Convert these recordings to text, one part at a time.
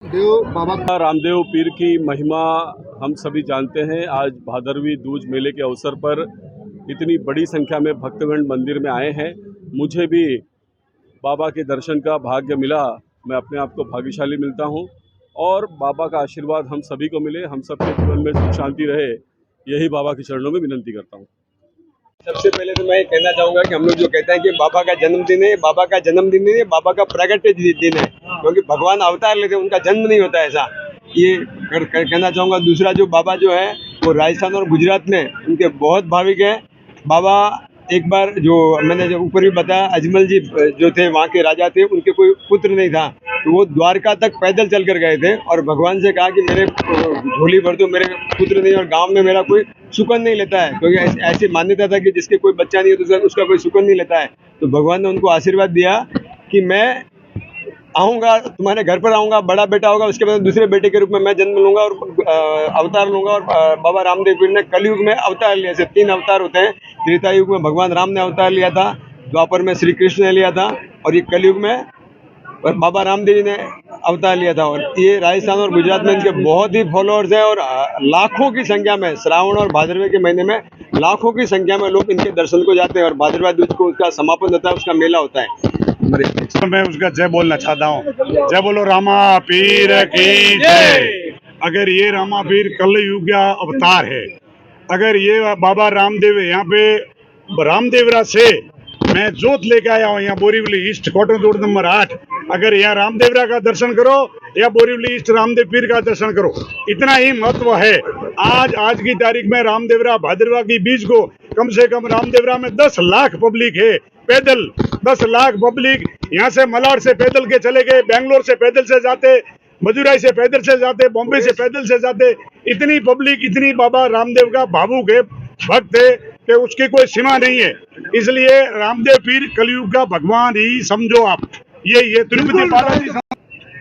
देव बाबा रामदेव पीर की महिमा हम सभी जानते हैं। आज भादरवी दूज मेले के अवसर पर इतनी बड़ी संख्या में भक्तगण मंदिर में आए हैं। मुझे भी बाबा के दर्शन का भाग्य मिला। मैं अपने आप को भाग्यशाली मिलता हूं और बाबा का आशीर्वाद हम सभी को मिले, हम सबके जीवन में सुख शांति रहे, यही बाबा के चरणों में विनंती करता हूं। सबसे पहले तो मैं कहना चाहूँगा कि हम लोग जो कहते हैं कि बाबा का जन्मदिन है, बाबा का जन्मदिन नहीं है, बाबा का प्रगट दिन है, क्योंकि भगवान अवतार लेते हैं, उनका जन्म नहीं होता ऐसा। ये कहना चाहूँगा। दूसरा, जो बाबा जो है वो राजस्थान और गुजरात में उनके बहुत भाविक है। बाबा एक बार, जो मैंने जो ऊपर भी बताया, अजमल जी जो थे वहाँ के राजा थे, उनके कोई पुत्र नहीं था, तो वो द्वारका तक पैदल चल कर गए थे और भगवान से कहा कि मेरे झोली भर दो, मेरे पुत्र नहीं और गांव में मेरा कोई सुकन नहीं लेता है, क्योंकि ऐसी मान्यता था कि जिसके कोई बच्चा नहीं है तो उसका कोई सुकन नहीं लेता है। तो भगवान ने उनको आशीर्वाद दिया कि मैं आऊँगा, तुम्हारे घर पर आऊँगा, बड़ा बेटा होगा, उसके बाद दूसरे बेटे के रूप में मैं जन्म लूँगा और अवतार लूँगा। और बाबा रामदेव पीर ने कलयुग में अवतार लिया। ऐसे 3 अवतार होते हैं। त्रेता युग में भगवान राम ने अवतार लिया था, द्वापर में श्री कृष्ण ने लिया था और ये कलयुग में बाबा रामदेव जी ने अवतार लिया था। और ये राजस्थान और गुजरात में इनके बहुत ही फॉलोअर्स हैं और लाखों की संख्या में श्रावण और भादरवे के महीने में लाखों की संख्या में लोग इनके दर्शन को जाते हैं और भादरवा दूज को उसका समापन होता है, उसका मेला होता है। मैं उसका जय बोलना चाहता हूँ। जय बोलो रामा पीर की जय। अगर ये रामा पीर कलयुग का अवतार है, अगर ये बाबा रामदेव, यहाँ पे रामदेवरा से मैं जोत लेके आया हूँ, यहाँ Borivali east cotton road number 8। अगर यहाँ रामदेवरा का दर्शन करो या बोरीवली ईस्ट रामदेव पीर का दर्शन करो, इतना ही महत्व है। आज की तारीख में रामदेवरा भादरवा की बीच को कम से कम रामदेवरा में 10 लाख पब्लिक है पैदल। 10 लाख पब्लिक यहाँ से मलाड से पैदल के चले गए, बेंगलोर से पैदल से जाते, मदुराई से पैदल से जाते, बॉम्बे से पैदल से जाते। इतनी पब्लिक, इतनी बाबा रामदेव का भावुक है, भक्त है कि उसकी कोई सीमा नहीं है। इसलिए रामदेव पीर कलयुग का भगवान ही समझो आप। ये तिरुपति बालाजी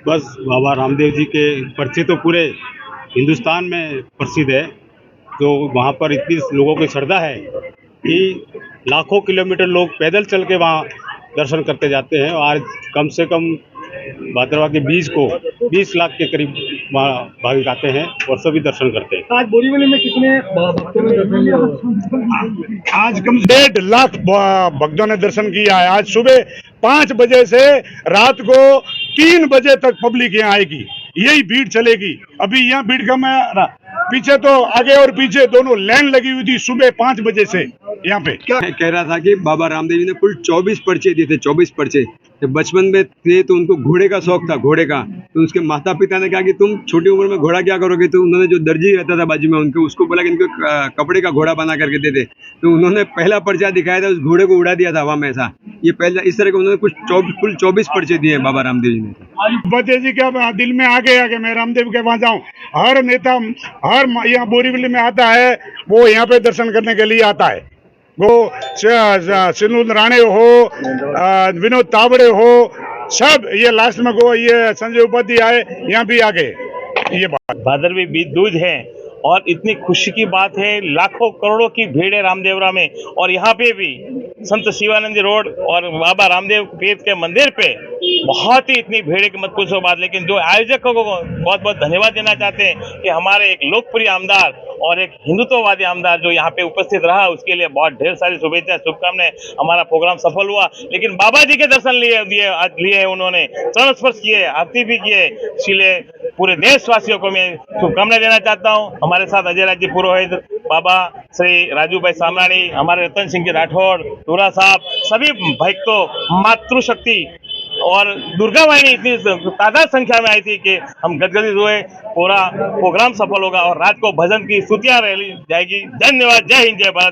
बस बाबा रामदेव जी के पर्चे तो पूरे हिंदुस्तान में प्रसिद्ध है। तो वहाँ पर इतनी लोगों की श्रद्धा है कि लाखों किलोमीटर लोग पैदल चल के वहाँ दर्शन करते जाते हैं। और आज कम से कम भादरवा के बीच को 20 लाख के करीब वहाँ भाविक आते हैं और सभी दर्शन करते हैं। आज बोरीवली में कितने भक्तों ने दर्शन लिया? आज कम 1.5 लाख भक्तों ने दर्शन किया है। आज सुबह 5 बजे से रात को 3 बजे तक पब्लिक यहाँ आएगी, यही भीड़ चलेगी। अभी यहाँ भीड़ कम है, पीछे तो आगे और पीछे दोनों लाइन लगी हुई थी सुबह 5 बजे से यहाँ पे। क्या कह रहा था कि बाबा रामदेव जी ने कुल 24 पर्चे दिए थे। 24 पर्चे। जब बचपन में थे तो उनको घोड़े का शौक था, घोड़े का। तो उसके माता पिता ने कहा कि तुम छोटी उम्र में घोड़ा क्या करोगे। तो उन्होंने जो दर्जी रहता था बाजू में, उनको उसको बोला कि इनको कपड़े का घोड़ा बना करके दे दे। तो उन्होंने पहला पर्चा दिखाया था, उस घोड़े को उड़ा दिया था हवा में। ऐसा ये पहला, इस तरह के उन्होंने कुल 24 पर्चे दिए बाबा रामदेव जी ने। फतेह जी का दिल में आ गया कि मैं रामदेव के वहां जाऊं। हर नेता, हर यहाँ बोरीवली में आता है, वो यहाँ पे दर्शन करने के लिए आता है। वो सिनुल राणे हो, विनोद तावड़े हो, सब ये लास्ट में को ये संजय उपाध्याय यहाँ भी आ गए। ये बात भादरवी बीज दूज है और इतनी खुशी की बात है। लाखों करोड़ों की भीड़ है रामदेवरा में। और यहाँ पे भी संत शिवानंद रोड और बाबा रामदेव पीर के मंदिर पे बहुत ही इतनी भीड़ है कि मत पूछो बात। लेकिन जो आयोजकों को बहुत बहुत धन्यवाद देना चाहते हैं कि हमारे एक लोकप्रिय आमदार और एक हिंदुत्ववादी आमदार जो यहाँ पे उपस्थित रहा, उसके लिए बहुत ढेर सारी शुभेच्छा, शुभकामनाएं। हमारा प्रोग्राम सफल हुआ। लेकिन बाबा जी के दर्शन लिए उन्होंने, चरण स्पर्श किए, आरती भी किए। इसलिए पूरे देशवासियों को मैं शुभकामनाएं देना चाहता हूँ। हमारे साथ अजय राज जी पुरोहित, बाबा श्री राजू भाई सामराणी, हमारे रतन सिंह जी राठौड़, टूरा साहब, सभी भक्तों, मातृशक्ति और दुर्गा वाहिनी इतनी तादाद संख्या में आई थी कि हम गदगदित हुए। पूरा प्रोग्राम सफल होगा और रात को भजन की स्तुतियां रैली जाएगी। धन्यवाद। जय हिंद, जय भारत।